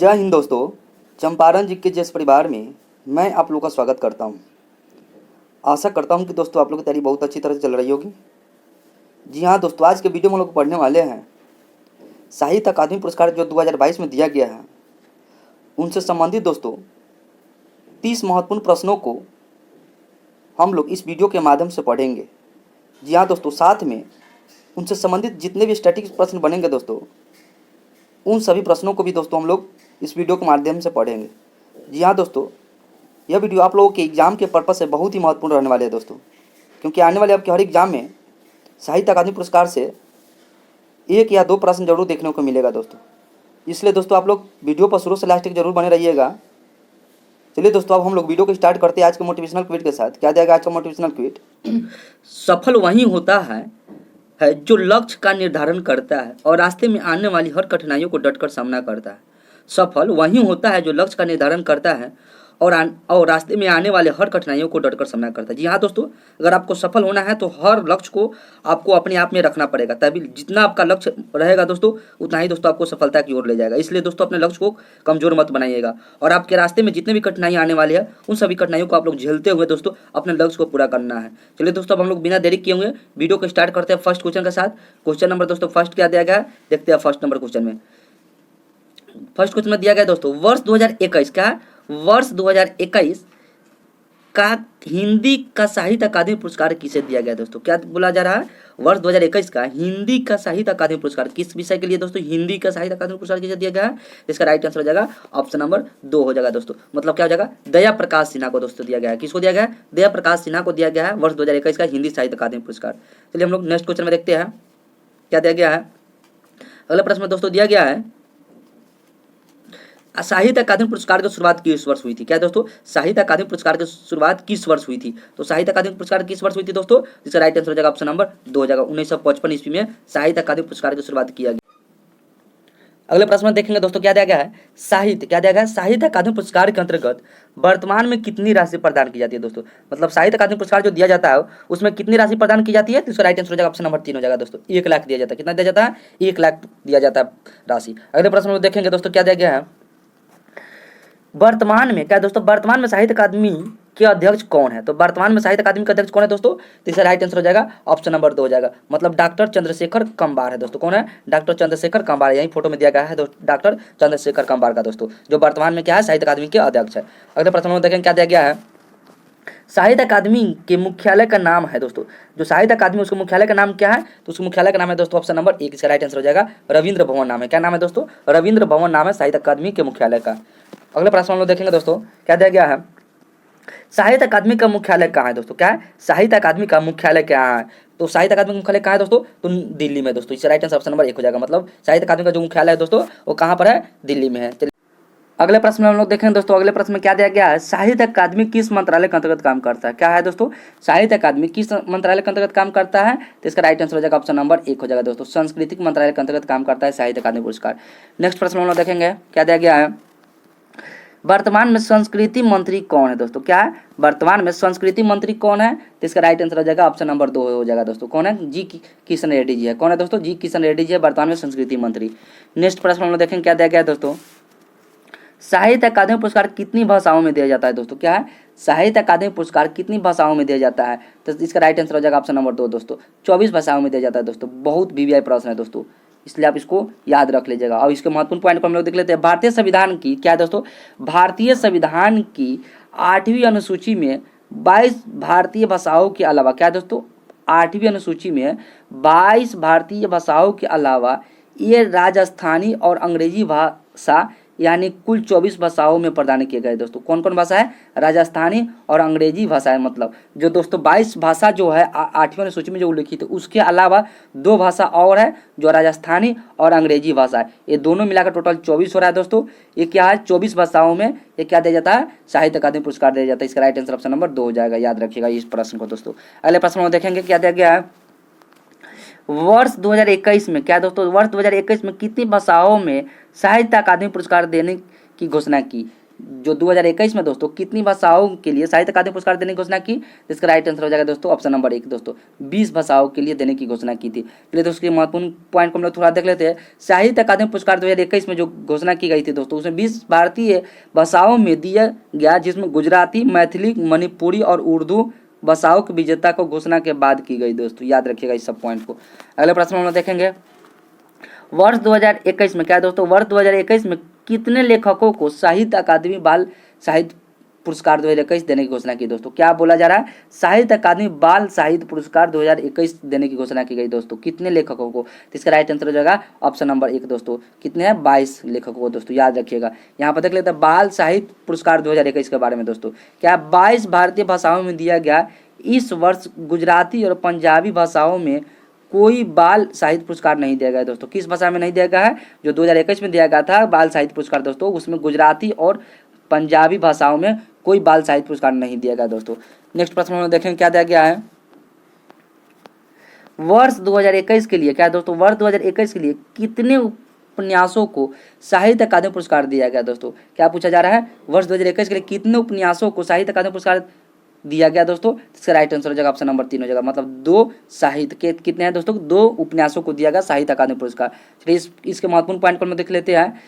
जय हिंद दोस्तों। चंपारण जी के जिस परिवार में मैं आप लोगों का स्वागत करता हूं। आशा करता हूं कि दोस्तों आप लोगों की तैयारी बहुत अच्छी तरह से चल रही होगी। जी हाँ दोस्तों, आज के वीडियो में हम लोग पढ़ने वाले हैं साहित्य अकादमी पुरस्कार जो 2022 में दिया गया है, उनसे संबंधित दोस्तों 30 महत्वपूर्ण प्रश्नों को हम लोग इस वीडियो के माध्यम से पढ़ेंगे। जी हाँ दोस्तों, साथ में उनसे संबंधित जितने भी स्टैटिक प्रश्न बनेंगे दोस्तों, उन सभी प्रश्नों को भी दोस्तों हम लोग इस वीडियो के माध्यम से पढ़ेंगे। जी हाँ दोस्तों, यह वीडियो आप लोगों के एग्ज़ाम के पर्पज़ से बहुत ही महत्वपूर्ण रहने वाले हैं दोस्तों, क्योंकि आने वाले आपके हर एग्ज़ाम में साहित्य अकादमी पुरस्कार से 1 या 2 प्रश्न जरूर देखने को मिलेगा दोस्तों। इसलिए दोस्तों आप लोग वीडियो पर शुरू से लास्ट तक जरूर बने रहिएगा। चलिए दोस्तों, अब हम लोग वीडियो को स्टार्ट करते हैं आज के मोटिवेशनल क्विट के साथ। क्या देगा आज का मोटिवेशनल क्विट? सफल वही होता है जो लक्ष्य का निर्धारण करता है और रास्ते में आने वाली हर कठिनाइयों को डटकर सामना करता है। सफल वही होता है जो लक्ष्य का निर्धारण करता है और रास्ते में आने वाले हर कठिनाइयों को डटकर सामना करता है। जी हाँ दोस्तों, अगर आपको सफल होना है तो हर लक्ष्य को आपको अपने आप में रखना पड़ेगा, तभी जितना आपका लक्ष्य रहेगा दोस्तों उतना ही दोस्तों आपको सफलता की ओर ले जाएगा। इसलिए दोस्तों अपने लक्ष्य को कमजोर मत बनाइएगा और आपके रास्ते में जितने भी कठिनाइयाँ आने वाली है उन सभी कठिनाइयों को आप लोग झेलते हुए दोस्तों अपने लक्ष्य को पूरा करना है। चलिए दोस्तों, अब हम लोग बिना देरी किए हुए वीडियो को स्टार्ट करते हैं फर्स्ट क्वेश्चन के साथ। क्वेश्चन नंबर दोस्तों फर्स्ट क्या दिया गया है, देखते हैं। फर्स्ट नंबर क्वेश्चन में दिया गया दोस्तों, वर्ष 2021 का वर्ष 2021 का हिंदी का साहित्य अकादमी पुरस्कार किसे दिया गया दोस्तों? क्या बोला जा रहा है? वर्ष 2021 का हिंदी का साहित्य अकादमी पुरस्कार किस विषय के लिए दोस्तों हिंदी का साहित्य अकादमी पुरस्कार किसे दिया गया है? इसका राइट आंसर हो जाएगा ऑप्शन नंबर 2 हो जाएगा दोस्तों। मतलब क्या हो जाएगा? दया प्रकाश सिन्हा को दोस्तों दिया गया है। किसको दिया गया है? दया प्रकाश सिन्हा को दिया गया है वर्ष 2021 का हिंदी साहित्य अकादमी पुरस्कार। चलिए हम लोग नेक्स्ट क्वेश्चन में देखते हैं क्या दिया गया है। अगला प्रश्न में दोस्तों दिया गया है साहित्य अकादमी पुरस्कार की शुरुआत किस वर्ष हुई थी? क्या दोस्तों? साहित्य अकादमी पुरस्कार की शुरुआत किस वर्ष हुई थी? तो साहित्य अकादमी पुरस्कार किस वर्ष हुई थी दोस्तों? इसका राइट आंसर हो जाएगा ऑप्शन नंबर 2 हो जाएगा। 1955 ईस्वी में साहित्य अकादमी पुरस्कार की शुरुआत किया गया। अगले प्रश्न में देखेंगे दोस्तों क्या दिया गया है। क्या दिया गया है? साहित्य अकादमी पुरस्कार के अंतर्गत वर्तमान में कितनी राशि प्रदान की जाती है दोस्तों? मतलब साहित्य अकादमी पुरस्कार जो दिया जाता है उसमें कितनी राशि प्रदान की जाती है? तो इसका राइट आंसर हो जाएगा ऑप्शन नंबर 3 हो जाएगा दोस्तों। 1 लाख दिया जाता है। कितना दिया जाता है? 1 लाख दिया जाता है राशि। अगले प्रश्न में देखेंगे दोस्तों क्या दिया गया है। वर्तमान में क्या दोस्तों? वर्तमान में साहित्य अकादमी के अध्यक्ष कौन है? तो वर्तमान में साहित्य अकादमी के अध्यक्ष कौन है दोस्तों? तो इसका राइट आंसर हो जाएगा ऑप्शन नंबर 2 हो जाएगा। मतलब डॉक्टर चंद्रशेखर कंबार है दोस्तों। कौन है? डॉक्टर चंद्रशेखर कंबार। यही फोटो में दिया गया है डॉक्टर चंद्रशेखर कंबार का दोस्तों, जो वर्तमान में क्या है? साहित्य अकादमी के अध्यक्ष है। अगले प्रश्न में देखें क्या दिया गया है। साहित्य अकादमी के मुख्यालय का नाम है दोस्तों, जो साहित्य अकादमी उसके मुख्यालय का नाम क्या है? तो उसके मुख्यालय का नाम है दोस्तों ऑप्शन नंबर 1। इसका राइट आंसर हो जाएगा रविंद्र भवन नाम है। क्या नाम है दोस्तों? रविंद्र भवन नाम है साहित्य अकादमी के मुख्यालय का। अगले प्रश्न हम लोग देखेंगे दोस्तों क्या दिया गया है। साहित्य अकादमी का मुख्यालय कहाँ है दोस्तों? क्या है? साहित्य अकादमी का मुख्यालय क्या है? तो साहित्य अकादमी का मुख्यालय कहाँ है दोस्तों? तो दिल्ली में दोस्तों। इसका राइट आंसर ऑप्शन नंबर 1 हो जाएगा। मतलब साहित्य अकादमी का जो मुख्यालय है दोस्तों वो कहाँ पर है? दिल्ली में है। अगले प्रश्न में हम लोग देखेंगे दोस्तों, अगले प्रश्न में क्या दिया गया है। साहित्य अकादमी किस मंत्रालय के अंतर्गत काम करता है? क्या है दोस्तों? साहित्य अकादमी किस मंत्रालय के अंतर्गत काम करता है? तो इसका राइट आंसर हो जाएगा ऑप्शन नंबर 1 हो जाएगा दोस्तों। सांस्कृतिक मंत्रालय के अंतर्गत काम करता है साहित्य अकादमी पुरस्कार। नेक्स्ट प्रश्न में हम लोग देखेंगे क्या दिया गया है। वर्तमान में संस्कृति मंत्री कौन है दोस्तों? क्या है? वर्तमान में संस्कृति मंत्री कौन है? तो इसका राइट आंसर हो जाएगा ऑप्शन नंबर 2 हो जाएगा दोस्तों। कौन है? जी किशन रेड्डी जी है। कौन है दोस्तों? जी किशन रेड्डी जी है वर्तमान में संस्कृति मंत्री। नेक्स्ट प्रश्न हम लोग देखेंगे क्या दिया गया है दोस्तों। साहित्य अकादमी पुरस्कार कितनी भाषाओं में दिया जाता है दोस्तों? क्या है? साहित्य अकादमी पुरस्कार कितनी भाषाओं में दिया जाता है? तो इसका राइट आंसर हो जाएगा ऑप्शन नंबर 2 दोस्तों। 24 भाषाओं में दिया जाता है दोस्तों। बहुत वीवीआई प्रश्न है दोस्तों, इसलिए आप इसको याद रख लीजिएगा। और इसके महत्वपूर्ण पॉइंट को हम लोग देख लेते हैं। भारतीय संविधान की क्या है दोस्तों? भारतीय संविधान की 8वीं अनुसूची में 22 भारतीय भाषाओं के अलावा क्या है दोस्तों? 8वीं अनुसूची में 22 भारतीय भाषाओं के अलावा ये राजस्थानी और अंग्रेजी भाषा यानी कुल 24 भाषाओं में प्रदान किए गए दोस्तों। कौन कौन भाषा है? राजस्थानी और अंग्रेजी भाषा है। मतलब जो दोस्तों 22 भाषा जो है 8वीं अनुसूची में जो उल्लिखित है, उसके अलावा 2 भाषा और है जो राजस्थानी और अंग्रेजी भाषा है। ये दोनों मिलाकर टोटल 24 हो रहा है दोस्तों। ये क्या है? 24 भाषाओं में ये क्या दिया जाता है? साहित्य अकादमी पुरस्कार दिया जाता है। इसका राइट आंसर ऑप्शन नंबर 2 हो जाएगा। याद रखिएगा इस प्रश्न को दोस्तों। अगले प्रश्न में देखेंगे क्या दिया गया है। वर्ष 2021 में क्या दोस्तों? वर्ष 2021 में कितनी भाषाओं में साहित्य अकादमी पुरस्कार देने की घोषणा की? जो 2021 में दोस्तों कितनी भाषाओं के लिए साहित्य अकादमी पुरस्कार देने की घोषणा की? इसका राइट आंसर हो जाएगा दोस्तों ऑप्शन नंबर 1 दोस्तों, 20 भाषाओं के लिए देने की घोषणा की थी। चलिए दोस्तों, इसके महत्वपूर्ण पॉइंट को हम लोग थोड़ा देख लेते हैं। साहित्य अकादमी पुरस्कार 2021 में जो घोषणा की गई थी दोस्तों, उसमें 20 भारतीय भाषाओं में दिया गया, जिसमें गुजराती, मैथिली, मणिपुरी और उर्दू भाषाओं के विजेता को घोषणा के बाद की गई। दोस्तों याद रखिएगा इस सब पॉइंट को। अगले प्रश्न हम लोग देखेंगे, वर्ष 2021 में क्या है दोस्तों, वर्ष 2021 में कितने लेखकों को साहित्य अकादमी बाल साहित्य पुरस्कार 2021 देने की घोषणा की? दोस्तों क्या बोला जा रहा है, साहित्य अकादमी बाल साहित्य पुरस्कार 2021 देने की घोषणा की गई। दोस्तों कितने लेखकों को? तो इसका राइट आंसर हो जाएगा ऑप्शन नंबर 1 दोस्तों, कितने हैं? 22 लेखकों को। दोस्तों याद रखिएगा, यहाँ पर देख लेते हैं बाल साहित्य पुरस्कार 2021 के बारे में। दोस्तों क्या 22 भारतीय भाषाओं में दिया गया। इस वर्ष गुजराती और पंजाबी भाषाओं में कोई बाल साहित्य पुरस्कार नहीं दिया गया। दोस्तों किस भाषा में नहीं दिया गया है? जो 2021 में दिया गया था बाल साहित्य पुरस्कार दोस्तों, उसमें गुजराती और पंजाबी भाषाओं में कोई बाल साहित्य पुरस्कार नहीं दिया गया। दोस्तों नेक्स्ट प्रश्न में देखें क्या दिया गया है, वर्ष 2021 के लिए क्या है दोस्तों, वर्ष 2021 के लिए कितने उपन्यासों को साहित्य अकादमी पुरस्कार दिया गया? दोस्तों क्या पूछा जा रहा है, वर्ष 2021 के लिए कितने उपन्यासों को साहित्य अकादमी पुरस्कार दिया गया? दोस्तों इसका राइट आंसर हो जाएगा ऑप्शन नंबर 3 हो जाएगा, मतलब 2 साहित्य के कितने हैं दोस्तों, 2 उपन्यासों को दिया गया साहित्य अकादमी पुरस्कार। चलिए इसके महत्वपूर्ण पॉइंट को हम देख लेते हैं।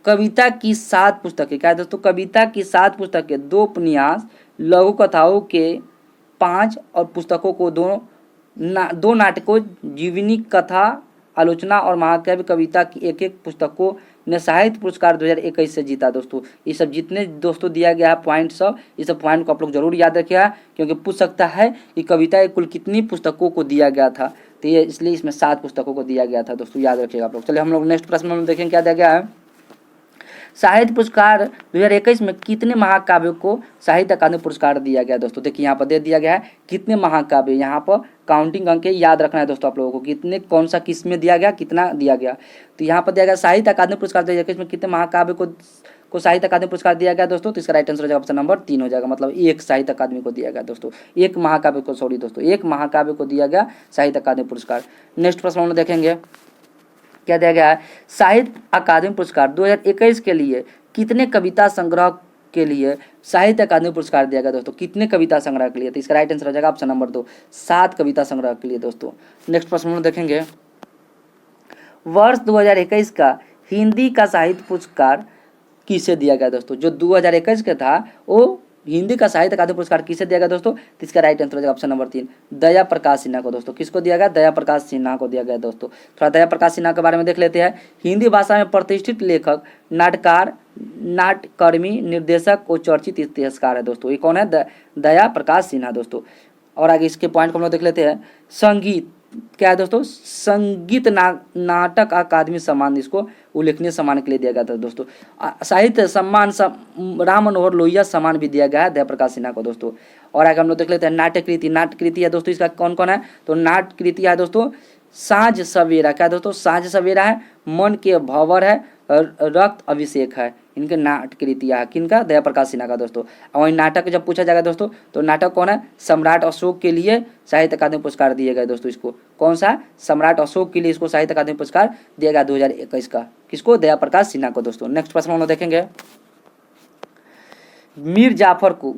कविता की 7 पुस्तकें क्या है दोस्तों, कविता की 7 पुस्तकें, 2 उपन्यास, लघु कथाओं के 5 और पुस्तकों को 2 नाटकों, जीवनी कथा, आलोचना और महाकाव्य कविता की 1 पुस्तकों ने साहित्य पुरस्कार 2021 से जीता। दोस्तों ये सब जितने दोस्तों दिया गया है पॉइंट सब, ये सब पॉइंट को आप लोग जरूर याद रखिएगा, क्योंकि पूछ सकता है कि कविता कुल कितनी पुस्तकों को दिया गया था। तो ये इसलिए इसमें 7 पुस्तकों को दिया गया था। दोस्तों याद रखिएगा आप लोग। चलिए हम लोग नेक्स्ट प्रश्न में देखें क्या दिया गया है, साहित्य पुरस्कार 2021 में कितने महाकाव्यों को साहित्य अकादमी पुरस्कार दिया गया? दोस्तों देखिए यहाँ पर दे दिया गया है कितने महाकाव्य, यहाँ पर काउंटिंग करके याद रखना है दोस्तों आप लोगों को, कितने कौन सा किस में दिया गया, कितना दिया गया। तो यहाँ पर दिया गया साहित्य अकादमी पुरस्कार 2021 में कितने महाकाव्य को साहित्य अकादमी पुरस्कार दिया गया दोस्तों। तो इसका राइट आंसर हो जाएगा ऑप्शन नंबर 3 हो जाएगा, मतलब 1 साहित्य अकादमी को दिया गया दोस्तों, 1 महाकाव्य को, सॉरी दोस्तों 1 महाकाव्य को दिया गया साहित्य अकादमी पुरस्कार। नेक्स्ट प्रश्न हम लोग देखेंगे क्या दिया गया है, साहित्य अकादमी पुरस्कार 2021 के लिए कितने कविता संग्रह के लिए साहित्य अकादमी पुरस्कार दिया गया? दोस्तों कितने कविता संग्रह के लिए? तो इसका राइट आंसर हो जाएगा ऑप्शन नंबर 2, 7 कविता संग्रह के लिए। दोस्तों नेक्स्ट प्रश्न हम देखेंगे, वर्ष 2021 का हिंदी का साहित्य पुरस्कार किसे दिया गया? दोस्तों जो 2021 का था वो हिंदी का साहित्य अकादमी पुरस्कार किसे दिया गया दोस्तों? तो इसका राइट आंसर हो जाएगा ऑप्शन नंबर 3, दया प्रकाश सिन्हा को। दोस्तों किसको दिया गया? दया प्रकाश सिन्हा को दिया गया। दोस्तों थोड़ा दया प्रकाश सिन्हा के बारे में देख लेते हैं। हिंदी भाषा में प्रतिष्ठित लेखक, नाटककार, नाट्यकर्मी, निर्देशक और चर्चित इतिहासकार है। दोस्तों ये कौन है? दया प्रकाश सिन्हा। दोस्तों और आगे इसके पॉइंट को हम लोग देख लेते हैं। संगीत क्या है दोस्तों? संगीत नाटक अकादमी सम्मान इसको उल्लेखनीय सम्मान के लिए दिया गया था। दोस्तों साहित्य सम्मान राम मनोहर लोहिया सम्मान भी दिया गया है दया प्रकाश सिन्हा को। दोस्तों और आगे हम लोग देख लेते हैं नाट्यकृति। नाट्यकृति है दोस्तों, इसका कौन कौन है? तो नाट्यकृति है दोस्तों साँझ सवेरा, क्या दोस्तों? साँझ सवेरा है, मन के भंवर है, रक्त अभिषेक है, इनके नाट्यकृतियाँ है। किनका? दया प्रकाश सिन्हा का। दोस्तों और वही नाटक जब पूछा जाएगा दोस्तों तो नाटक कौन है? सम्राट अशोक के लिए साहित्य अकादमी पुरस्कार दिए गए। दोस्तों इसको कौन सा? सम्राट अशोक के लिए इसको साहित्य अकादमी पुरस्कार दिया गया 2021 का। किसको? दया प्रकाश सिन्हा को। दोस्तों नेक्स्ट प्रश्न हम लोग देखेंगे, मीर जाफर को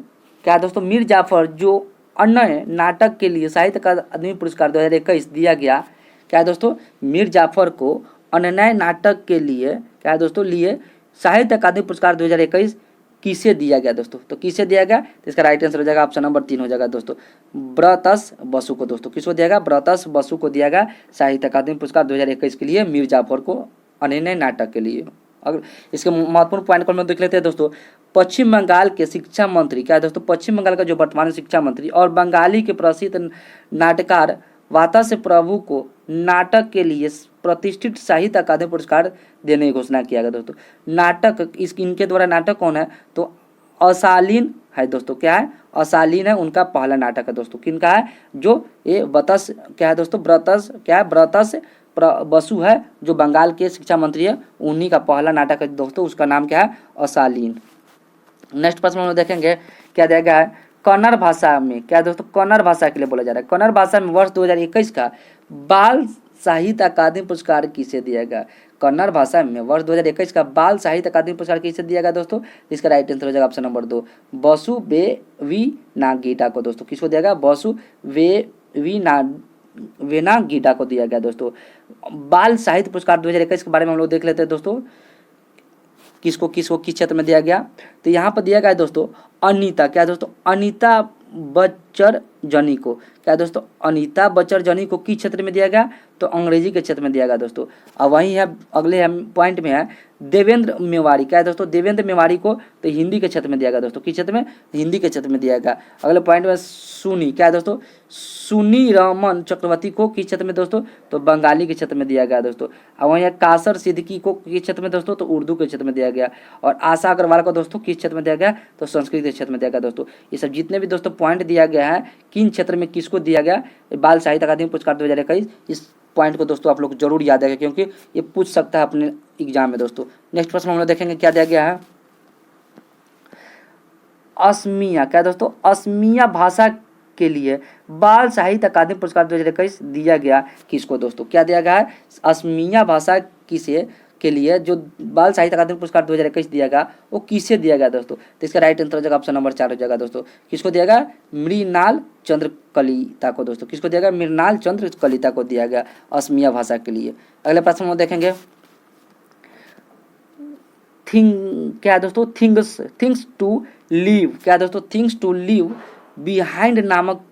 क्या है दोस्तों? मीर जाफर जो अन्य नाटक के लिए साहित्य अकादमी पुरस्कार 2021 दिया गया, क्या है दोस्तों? मीर जाफर को अन्य नाटक के लिए क्या है दोस्तों लिए साहित्य अकादमी पुरस्कार 2021 किसे दिया गया? दोस्तों तो किसे दिया गया? तो इसका राइट आंसर हो जाएगा ऑप्शन नंबर 3 हो जाएगा दोस्तों, ब्रतस बसु को। दोस्तों किसको दिया गया? ब्रतस बसु को दिया गया साहित्य अकादमी पुरस्कार 2021 के लिए, मीर जाफर को अन्य नाटक के लिए। अगर इसके महत्वपूर्ण पॉइंट को हम देख लेते हैं दोस्तों, पश्चिम बंगाल के शिक्षा मंत्री क्या है दोस्तों? पश्चिम बंगाल का जो वर्तमान शिक्षा मंत्री और बंगाली के प्रसिद्ध नाटककार वातास्य प्रभु को नाटक के लिए प्रतिष्ठित साहित्य अकादमी पुरस्कार देने की घोषणा किया गया। दोस्तों नाटक इनके द्वारा नाटक कौन है? तो अशालीन है। दोस्तों क्या है? अशालीन है, उनका पहला नाटक है। दोस्तों किनका है? जो ये बतस क्या है दोस्तों? ब्रतस क्या है? ब्रतस बसु है, जो बंगाल के शिक्षा मंत्री है, उन्हीं का पहला नाटक है दोस्तों, उसका नाम क्या है? अशालीन। नेक्स्ट प्रश्न हम देखेंगे क्या दिया गया है, कन्नड़ भाषा में क्या दोस्तों? कन्नड़ भाषा के लिए बोला जा रहा है। कन्नड़ भाषा में वर्ष 2021 का बाल साहित्य अकादमी पुरस्कार किसे दिया गया? कन्नड़ भाषा में वर्ष 2021 का बाल साहित्य अकादमी पुरस्कार किसे दिया गया दोस्तों? इसका राइट आंसर हो जाएगा ऑप्शन नंबर 2, बसु वेवीनागीटा को दोस्तों। किसको दिया गया? बसु वेनागीटा को दिया गया दोस्तों। बाल साहित्य पुरस्कार 2021 के बारे में हम लोग देख लेते हैं दोस्तों, किसको किसको किस क्षेत्र में दिया गया। तो यहाँ पर दिया गया है दोस्तों अनीता, क्या दोस्तों? अनीता बच्चरजनी को, क्या दोस्तों? अनीता बच्चरजनी को किस क्षेत्र में दिया गया? तो अंग्रेजी के क्षेत्र में दिया गया दोस्तों। अब वहीं है अगले पॉइंट में है देवेंद्र मेवाड़ी, क्या है दोस्तों? देवेंद्र मेवाड़ी को तो हिंदी के क्षेत्र में दिया गया दोस्तों। किस क्षेत्र में? हिंदी के क्षेत्र में दिया गया। अगले पॉइंट में सुनी, क्या है दोस्तों? सुनी रमन चक्रवर्ती को किस क्षेत्र में दोस्तों? तो बंगाली के क्षेत्र में दिया गया दोस्तों। अब वहीं कासर सिद्दीकी को किस क्षेत्र में दोस्तों? तो उर्दू के क्षेत्र में दिया गया। और आशा अग्रवाल को दोस्तों किस क्षेत्र में दिया गया? तो संस्कृत के क्षेत्र में दिया गया दोस्तों। ये सब जितने भी दोस्तों पॉइंट दिया गया है किन क्षेत्र में किसको दिया गया, बाल साहित्य अकादमी पुरस्कार 2021, इस पॉइंट को दोस्तों आप लोग जरूर याद रखें, क्योंकि ये पूछ सकता है अपने एग्जाम में दोस्तों। नेक्स्ट प्रश्न हम लोग देखेंगे क्या दिया गया है। असमिया, क्या दोस्तों? असमिया भाषा के लिए बाल साहित्य अकादमी पुरस्कार 2021 दिया गया किसको दोस्तों? क्या दिया गया है? असमिया भाषा किसे के लिए जो बाल साहित्य अकादमी पुरस्कार 2021 दिया गया वो किसे दिया गया दोस्तों? तो इसका राइट आंसर हो जाएगा ऑप्शन नंबर 4 हो जाएगा दोस्तों। किसको दिया गया? मृणाल चंद्र कलिता को दोस्तों। किसको दिया गया? मृणाल चंद्र कलिता को दिया गया असमिया भाषा के लिए। अगले प्रश्न में देखेंगे क्या है दोस्तों? थिंग्स टू लिव, क्या दोस्तों? थिंग्स टू लिव बिहाइंड नामक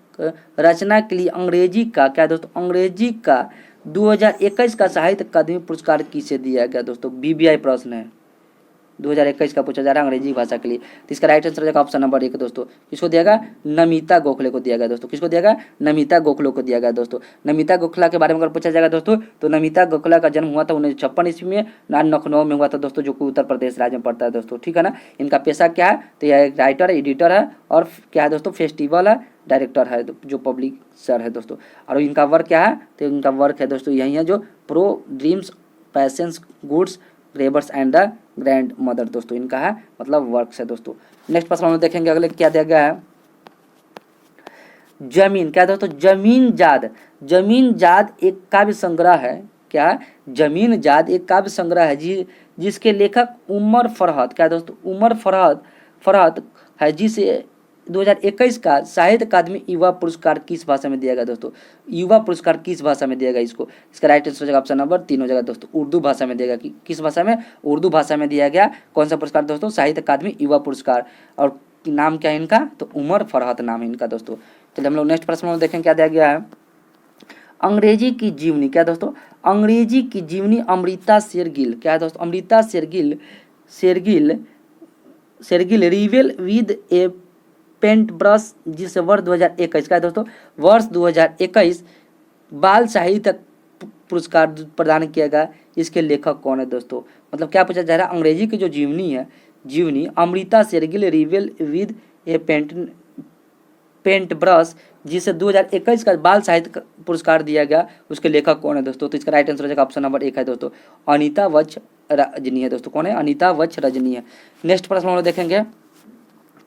रचना के लिए अंग्रेजी का, क्या दोस्तों? अंग्रेजी का 2021 का साहित्य अकादमी पुरस्कार किसे दिया गया दोस्तों? बीबीआई प्रश्न है, 2021 का पूछा जा रहा है अंग्रेजी भाषा के लिए। तो इसका राइट आंसर हो जाएगा ऑप्शन नंबर 1 दोस्तों। किसको दिया गया? नमिता गोखले को दिया गया दोस्तों। किसको दिया गया? नमिता गोखले को दिया गया दोस्तों। नमिता गोखला के बारे में अगर पूछा जाएगा दोस्तों तो नमिता गोखला का जन्म हुआ था 1956 ईस्वी में, लखनऊ में हुआ था दोस्तों, जो कि उत्तर प्रदेश राज्य में पड़ता है दोस्तों। ठीक है ना। इनका पेशा क्या है? तो यह एक राइटर है, एडिटर है, और क्या है दोस्तों? फेस्टिवल है डायरेक्टर है, जो पब्लिक सर है दोस्तों। और इनका वर्क क्या है? तो इनका वर्क है दोस्तों यही है, जो pro dreams passions goods rebars and the grand mother दोस्तों, इनका है मतलब वर्क्स है दोस्तों। नेक्स्ट प्रश्न हम देखेंगे अगले क्या दिया गया है। जमीन, क्या दोस्तों? जमीन जाद एक काव्य संग्रह है। क्या है? जमीन जाद एक काव्य संग्रह है जिसके लेखक उमर फरहत, क्या दोस्तों? उमर फरहत है, जिसे 2021 का साहित्य अकादमी युवा पुरस्कार किस भाषा में दिया गया दोस्तों? युवा पुरस्कार किस भाषा में दिया गया इसको? इसका राइट आंसर हो जाएगा ऑप्शन नंबर 3 हो जाएगा दोस्तों। उर्दू भाषा में दिया गया। किस भाषा में? उर्दू भाषा में दिया गया। कौन सा पुरस्कार दोस्तों? साहित्य अकादमी युवा पुरस्कार। और नाम क्या है इनका? तो उमर फरहत नाम है इनका दोस्तों। चलिए हम लोग नेक्स्ट प्रश्न में देखें क्या दिया गया है। अंग्रेजी की जीवनी, क्या दोस्तों? अंग्रेजी की जीवनी अमृता शेरगिल, क्या है दोस्तों? Amrita Shergill रिवेल with A paint brush, जिसे वर्ष 2021 का है दोस्तों, वर्ष 2021 बाल साहित्य पुरस्कार प्रदान किया गया। इसके लेखक कौन है दोस्तों? मतलब क्या पूछा जा रहा है? अंग्रेजी की जो जीवनी Amrita Shergill रिवेल with A paint brush, जिसे 2021 का बाल साहित्य पुरस्कार दिया गया, उसके लेखक कौन है दोस्तों? तो इसका राइट आंसर हो जाएगा ऑप्शन नंबर 1 है दोस्तों, अनीता वच रजनी है दोस्तों। कौन है? अनीता वच रजनी है। नेक्स्ट प्रश्न हम लोग देखेंगे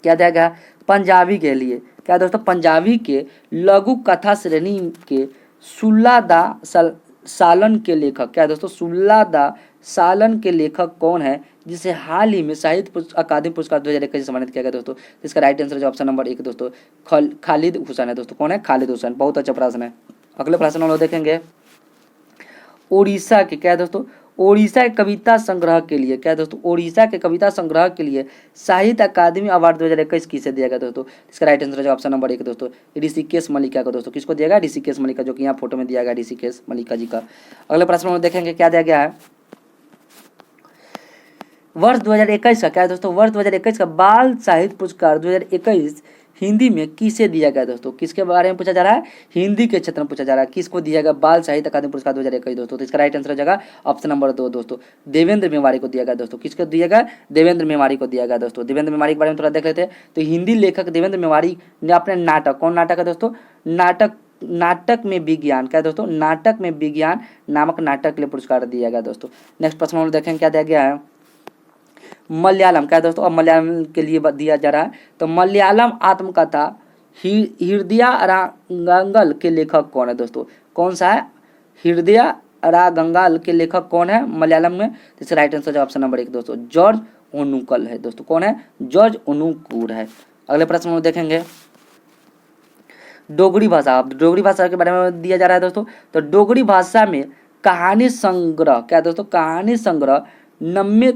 क्या दिया गया। पंजाबी के लिए, क्या दोस्तों? पंजाबी के लघु कथा श्रेणी के सुल्लादा सालन के लेखक, क्या दोस्तों? सुल्लादा सालन के लेखक कौन है, जिसे हाल ही में साहित्य अकादमी पुरस्कार 2021 से सम्मानित किया गया दोस्तों? इसका राइट आंसर है ऑप्शन नंबर 1 दोस्तों, खालिद हुसैन है दोस्तों। कौन है? खालिद हुसैन। बहुत अच्छा प्रश्न है। अगले प्रश्न हम लोग देखेंगे उड़ीसा के, क्या दोस्तों? ओडिशा के कविता संग्रह के लिए, क्या दोस्तों? ओडिशा के कविता संग्रह के लिए साहित्य अकादमी अवार्ड 2021 किसे दिया गया दोस्तों? इसका राइट आंसर है ऑप्शन नंबर 1 दोस्तों, ऋषिकेश मल्लिका को दोस्तों। किसको दिया गया? ऋषिकेश मल्लिका, जो कि यहाँ फोटो में दिया गया ऋषिकेश मल्लिका जी का। अगले प्रश्न में देखेंगे क्या दिया गया है। वर्ष 2021 का, क्या है दोस्तों? वर्ष 2021 का बाल साहित्य पुरस्कार 2021 हिंदी में किसे दिया गया दोस्तों? किसके बारे में पूछा जा रहा है? हिंदी के क्षेत्र में पूछा जा रहा है। किसको दिया गया बाल साहित्य अकादमी पुरस्कार 2021 दोस्तों? तो इसका राइट आंसर हो जाएगा ऑप्शन नंबर 2 दोस्तों, देवेंद्र मेवाड़ी को दिया गया दोस्तों। किसको दिया गया? देवेंद्र मेवाड़ी को दिया गया दोस्तों। देवेंद्र मेवाड़ी के बारे में थोड़ा देख लेते हैं। तो हिंदी लेखक देवेंद्र मेवाड़ी ने अपने नाटक, कौन नाटक है दोस्तों? नाटक में विज्ञान, क्या दोस्तों? नाटक में विज्ञान नामक नाटक के लिए पुरस्कार दिया गया दोस्तों। नेक्स्ट प्रश्न हम देखेंगे क्या दिया गया है। मलयालम, क्या दोस्तों? अब मलयालम के लिए दिया जा रहा है। तो मलयालम आत्मकथा हृदयारंगल के लेखक कौन है दोस्तों? कौन सा है? हृदय रागंगाल के लेखक कौन है मलयालम में? तो इसका राइट आंसर ऑप्शन नंबर 1 दोस्तों जॉर्ज ओनुकल है दोस्तों। कौन है? जॉर्ज ओनुकूर है। अगले प्रश्न में देखेंगे डोगरी भाषा। अब डोगरी भाषा के बारे में दिया जा रहा है दोस्तों। तो डोगरी भाषा में कहानी संग्रह क्या है दोस्तों? कहानी संग्रह नम्य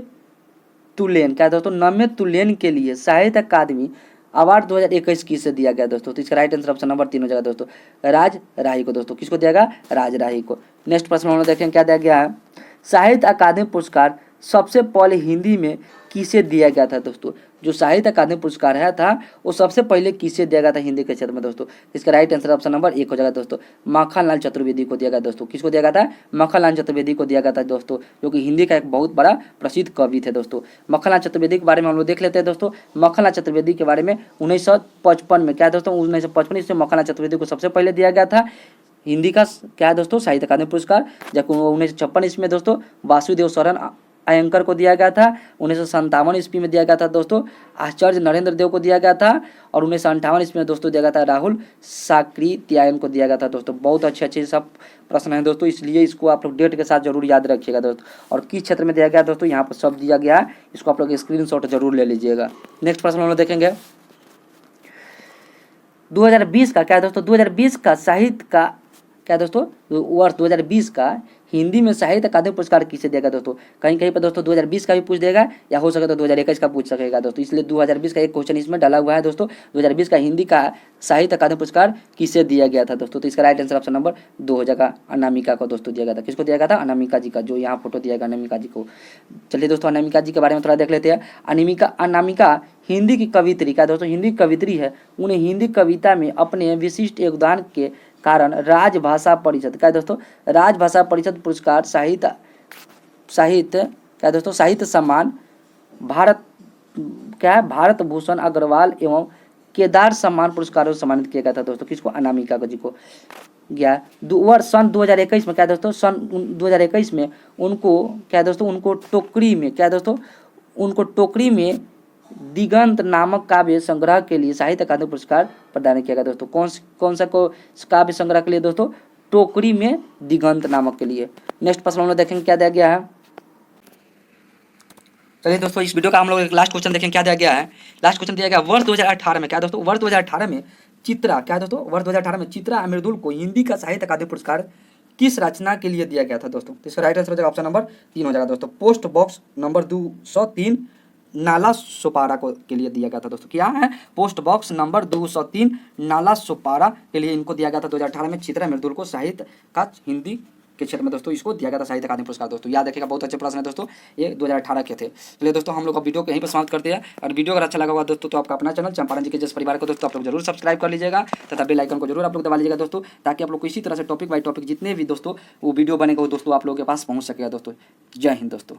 तुलेन क्या है दोस्तों? नम्य तुलेन के लिए साहित्य अकादमी अवार्ड 2021 किसे दिया गया दोस्तों? तो इसका राइट आंसर ऑप्शन नंबर 3 हो जाएगा दोस्तों राज राही को दोस्तों। किसको दिया गया? राज राही को। नेक्स्ट प्रश्न हम लोग देखें क्या दिया गया है। साहित्य अकादमी पुरस्कार सबसे पहले हिंदी में किसे दिया गया था दोस्तों? जो साहित्य अकादमी पुरस्कार है था वो सबसे पहले किसे दिया गया था हिंदी के क्षेत्र में दोस्तों? इसका राइट आंसर ऑप्शन नंबर 1 हो जाएगा दोस्तों माखनलाल चतुर्वेदी को दिया गया दोस्तों। किसको दिया गया था? माखनलाल चतुर्वेदी को दिया गया था दोस्तों, जो कि हिंदी का एक बहुत बड़ा प्रसिद्ध कवि थे दोस्तों। माखनलाल चतुर्वेदी के बारे में हम लोग देख लेते हैं दोस्तों। माखनलाल चतुर्वेदी के बारे में 1955 में क्या है दोस्तों? 1955 इसमें माखनलाल चतुर्वेदी को सबसे पहले दिया गया था हिंदी का क्या है दोस्तों? साहित्य अकादमी पुरस्कार। जबकि 1956 इसमें दोस्तों वासुदेव शरण अयंकर को दिया गया था। 1957 ईस्वी में दिया गया था दोस्तों आचार्य नरेंद्र देव को दिया गया था। और 1958 ईस्वी में दोस्तों दिया गया था राहुल साकृत्यायन को दिया गया था दोस्तों। बहुत अच्छे सब प्रश्न हैं दोस्तों, इसलिए इसको आप लोग डेट के साथ जरूर याद रखिएगा दोस्तों। और किस क्षेत्र में दिया गया दोस्तों यहाँ पर सब दिया गया है, इसको आप लोग स्क्रीनशॉट जरूर ले लीजिएगा। नेक्स्ट प्रश्न हम लोग देखेंगे 2020 का क्या है दोस्तों? 2020 का साहित्य का क्या दोस्तों? वर्ष 2020 का हिंदी में साहित्य अकादमी पुरस्कार किसे देगा दोस्तों? कहीं कहीं पर दोस्तों 2020 का भी पूछ देगा या हो सके तो 2021 का पूछ सकेगा दोस्तों, इसलिए 2020 का एक क्वेश्चन इसमें डाला हुआ है दोस्तों। 2020 का हिंदी का साहित्य अकादमी पुरस्कार किसे दिया गया था दोस्तों? तो इसका राइट आंसर ऑप्शन नंबर 2 हो जाएगा अनामिका को दोस्तों दिया गया था। किसको दिया गया था? अनामिका जी का, जो यहाँ फोटो दिया गया अनामिका जी को। चलिए दोस्तों अनामिका जी के बारे में थोड़ा देख लेते हैं। अनामिका हिंदी की कवित्री क्या दोस्तों? हिंदी कवित्री है। उन्हें हिंदी कविता में अपने विशिष्ट योगदान के कारण राजभाषा परिषद क्या दोस्तों? राजभाषा परिषद पुरस्कार साहित्य क्या दोस्तों? साहित्य सम्मान भारत क्या है? भारत भूषण अग्रवाल एवं केदार सम्मान पुरस्कारों से सम्मानित किया गया था दोस्तों। किसको? अनामिका जी को गया। सन 2021 में क्या दोस्तों? सन 2021 में उनको क्या दोस्तों? उनको टोकरी में क्या दोस्तों? उनको टोकरी में दिगंत नामक काव्य संग्रह के लिए साहित्य अकादमी पुरस्कार प्रदान किया गया दोस्तों। कौन सा को काव्य संग्रह के लिए दोस्तों? टोकरी में दिगंत नामक के लिए। नेक्स्ट प्रश्न हम लोग देखेंगे क्या दिया गया है। चलिए दोस्तों इस वीडियो का हम लोग एक लास्ट क्वेश्चन देखेंगे क्या दिया गया है। लास्ट क्वेश्चन दिया गया वर्ष 2018 में क्या दोस्तों? वर्ष 2018 में चित्रा क्या दोस्तों? वर्ष 2018 में चित्रा अमृतुल को हिंदी का साहित्य अकादमी पुरस्कार किस रचना के लिए दिया गया था दोस्तों? तो इसका राइट आंसर हो जाएगा ऑप्शन नंबर 3 हो जाएगा दोस्तों पोस्ट बॉक्स नंबर 203 नाला सुपारा को के लिए दिया गया था दोस्तों। क्या है? पोस्ट बॉक्स नंबर 203 नाला सुपारा के लिए इनको दिया गया था 2018 में चित्रा मृदुल को साहित्य का हिंदी के क्षेत्र में दोस्तों इसको दिया गया था साहित्य अकादमी पुरस्कार दोस्तों। याद रखिएगा बहुत अच्छे प्रश्न है दोस्तों, ये 2018 के थे। चलिए दोस्तों हम लोग अब वीडियो को यहीं पर समाप्त करते हैं। और वीडियो अगर अच्छा लगा हुआ दोस्तों तो आपका अपना चैनल चंपारण जी के जस परिवार को दोस्तों आप लोग जरूर सब्सक्राइब कर लीजिएगा तथा बेल आइकन को जरूर आप लोग दबा लीजिएगा दोस्तों, ताकि आप लोग को इसी तरह से टॉपिक बाई टॉपिक जितने भी दोस्तों वो वीडियो बनेगा वो दोस्तों आप लोगों के पास पहुँच सकेगा दोस्तों। जय हिंद दोस्तों।